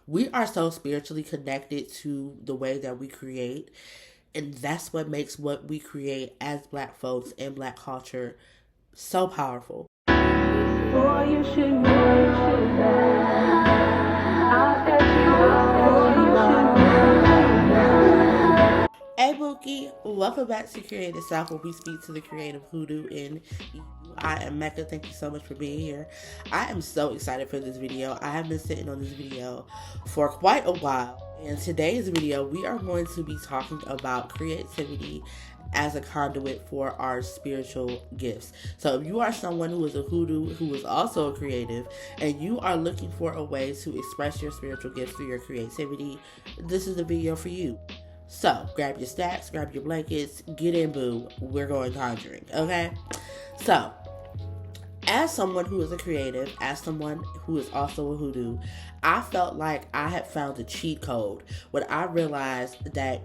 We are so spiritually connected to the way that we create, and that's what makes what we create as Black folks and Black culture so powerful. Boy, you should know, you should know. I'll catch you up, boy, you should know. Hey Mookie, welcome back to Creative South, where we speak to the creative Hoodoo in you. I am Mecca. Thank you so much for being here. I am so excited for this video. I have been sitting on this video for quite a while. In today's video, we are going to be talking about creativity as a conduit for our spiritual gifts. So if you are someone who is a hoodoo, who is also a creative, and you are looking for a way to express your spiritual gifts through your creativity, this is the video for you. So grab your stacks, grab your blankets, get in, boo. We're going conjuring, okay? So as someone who is a creative, as someone who is also a hoodoo, I felt like I had found a cheat code when I realized that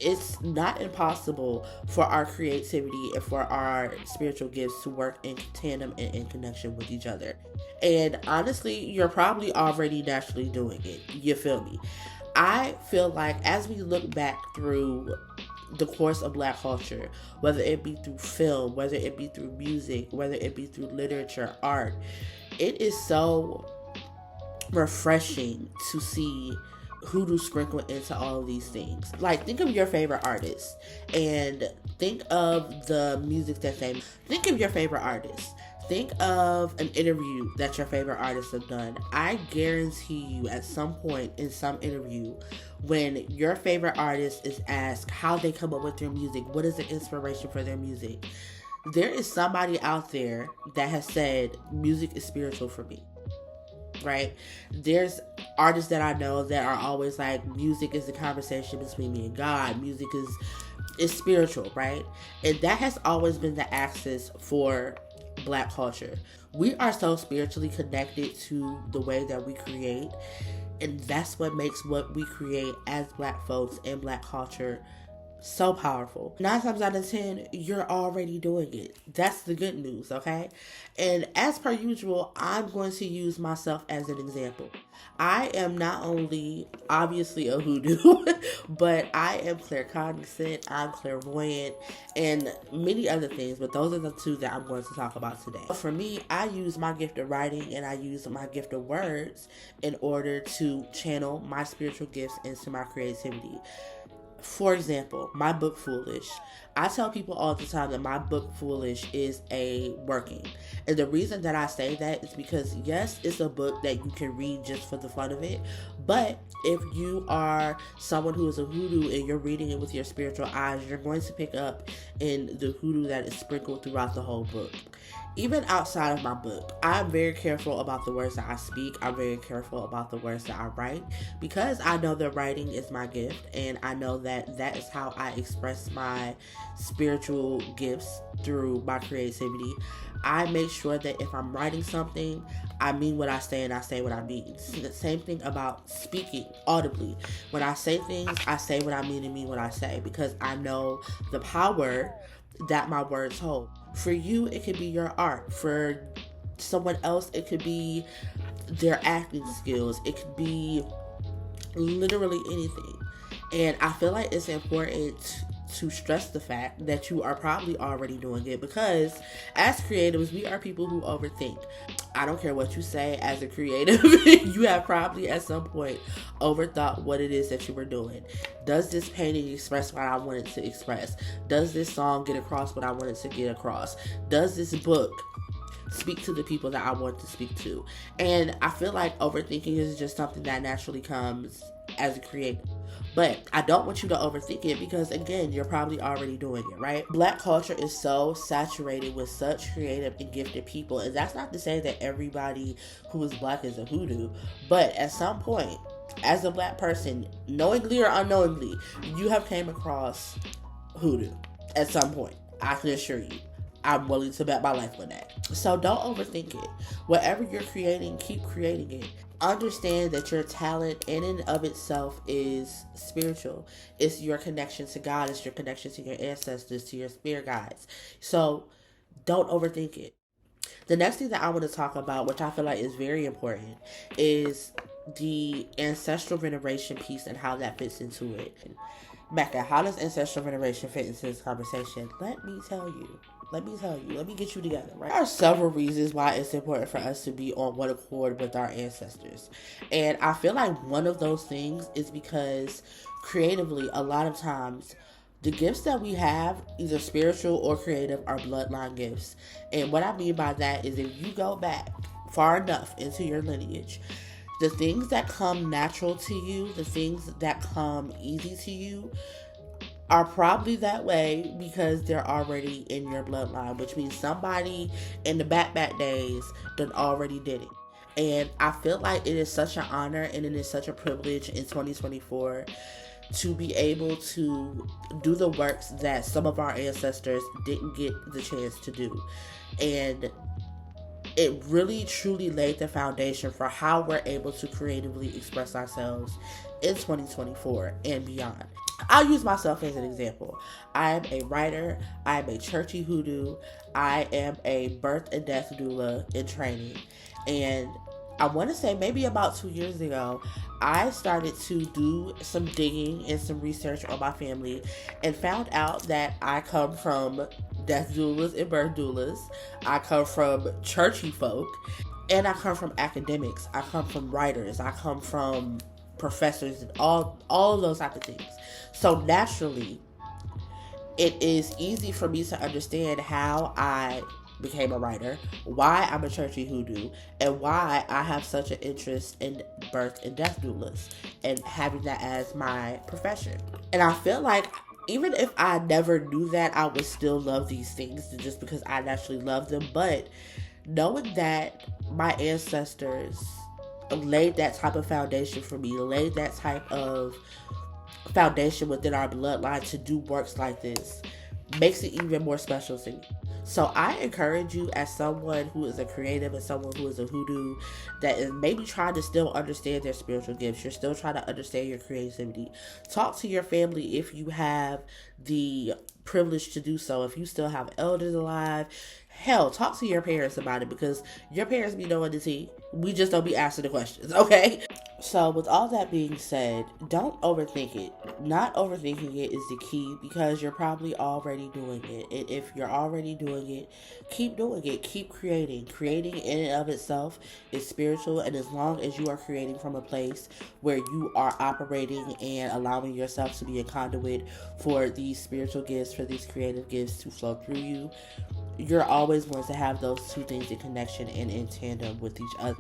it's not impossible for our creativity and for our spiritual gifts to work in tandem and in connection with each other. And honestly, you're probably already naturally doing it. You feel me? I feel like as we look back through the course of Black culture, whether it be through film, whether it be through music, whether it be through literature, art, it is so refreshing to see hoodoo sprinkled into all of these things. Like, think of your favorite artists and think of the music that they think of your favorite artists. Think of an interview that your favorite artists have done. I guarantee you at some point in some interview, when your favorite artist is asked how they come up with their music, what is the inspiration for their music, there is somebody out there that has said music is spiritual for me. Right? There's artists that I know that are always like, music is the conversation between me and God. Music is spiritual, right? And that has always been the axis for Black culture. We are so spiritually connected to the way that we create, and that's what makes what we create as Black folks and Black culture so powerful. 9 times out of 10, you're already doing it. That's the good news, okay? And as per usual, I'm going to use myself as an example. I am not only obviously a hoodoo, but I am claircognizant, I'm clairvoyant, and many other things, but those are the two that I'm going to talk about today. For me, I use my gift of writing and I use my gift of words in order to channel my spiritual gifts into my creativity. For example, my book Foolish. I tell people all the time that my book Foolish is a working. And the reason that I say that is because, yes, it's a book that you can read just for the fun of it. But if you are someone who is a hoodoo and you're reading it with your spiritual eyes, you're going to pick up in the hoodoo that is sprinkled throughout the whole book. Even outside of my book, I'm very careful about the words that I speak. I'm very careful about the words that I write because I know that writing is my gift, and I know that that is how I express my spiritual gifts through my creativity. I make sure that if I'm writing something, I mean what I say and I say what I mean. The same thing about speaking audibly. When I say things, I say what I mean and mean what I say because I know the power that my words hold. For you, it could be your art. For someone else, it could be their acting skills. It could be literally anything. And I feel like it's important to stress the fact that you are probably already doing it because as creatives, we are people who overthink. I don't care what you say as a creative, you have probably at some point overthought what it is that you were doing. Does this painting express what I wanted to express? Does this song get across what I wanted to get across? Does this book speak to the people that I want to speak to? And I feel like overthinking is just something that naturally comes as a creator. But I don't want you to overthink it because, again, you're probably already doing it, right? Black culture is so saturated with such creative and gifted people. And that's not to say that everybody who is Black is a hoodoo. But at some point, as a Black person, knowingly or unknowingly, you have came across hoodoo at some point. I can assure you. I'm willing to bet my life on that. So don't overthink it. Whatever you're creating, keep creating it. Understand that your talent in and of itself is spiritual. It's your connection to God. It's your connection to your ancestors, to your spirit guides. So don't overthink it. The next thing that I want to talk about, which I feel like is very important, is the ancestral veneration piece and how that fits into it. Mecca, how does ancestral veneration fit into this conversation? Let me tell you. Let me get you together, right? There are several reasons why it's important for us to be on one accord with our ancestors. And I feel like one of those things is because creatively, a lot of times, the gifts that we have, either spiritual or creative, are bloodline gifts. And what I mean by that is if you go back far enough into your lineage, the things that come natural to you, the things that come easy to you, are probably that way because they're already in your bloodline, which means somebody in the back days done already did it. And I feel like it is such an honor and it is such a privilege in 2024 to be able to do the works that some of our ancestors didn't get the chance to do. And it really truly laid the foundation for how we're able to creatively express ourselves in 2024 and beyond. I'll use myself as an example. I am a writer, I am a churchy hoodoo, I am a birth and death doula in training. And I want to say maybe about 2 years ago, I started to do some digging and some research on my family and found out that I come from death doulas and birth doulas. I come from churchy folk, and I come from academics. I come from writers. I come from professors and all of those type of things. So naturally, it is easy for me to understand how I became a writer, why I'm a churchy hoodoo, and why I have such an interest in birth and death doulas and having that as my profession. And I feel like even if I never knew that, I would still love these things just because I naturally love them. But knowing that my ancestors laid that type of foundation for me, laid that type of foundation within our bloodline to do works like this, makes it even more special to me. So I encourage you, as someone who is a creative and someone who is a hoodoo that is maybe trying to still understand their spiritual gifts, you're still trying to understand your creativity, talk to your family if you have the privilege to do so. If you still have elders alive, hell, talk to your parents about it, because your parents be knowing the tea. We just don't be asking the questions, okay? So with all that being said, don't overthink it. Not overthinking it is the key, because you're probably already doing it. And if you're already doing it, keep doing it. Keep creating. Creating in and of itself is spiritual, and as long as you are creating from a place where you are operating and allowing yourself to be a conduit for these spiritual gifts, for these creative gifts to flow through you, you're always going to have those two things in connection and in tandem with each other.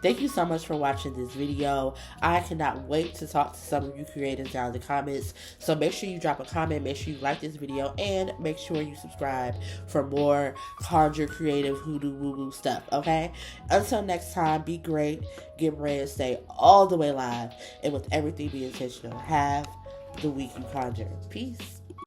Thank you so much for watching this video. I cannot wait to talk to some of you creators down in the comments. So make sure you drop a comment, make sure you like this video, and make sure you subscribe for more conjure, creative, hoodoo, woo-woo stuff, okay? Until next time, be great, get ready, stay all the way live, and with everything be intentional. Have the week you conjure. Peace.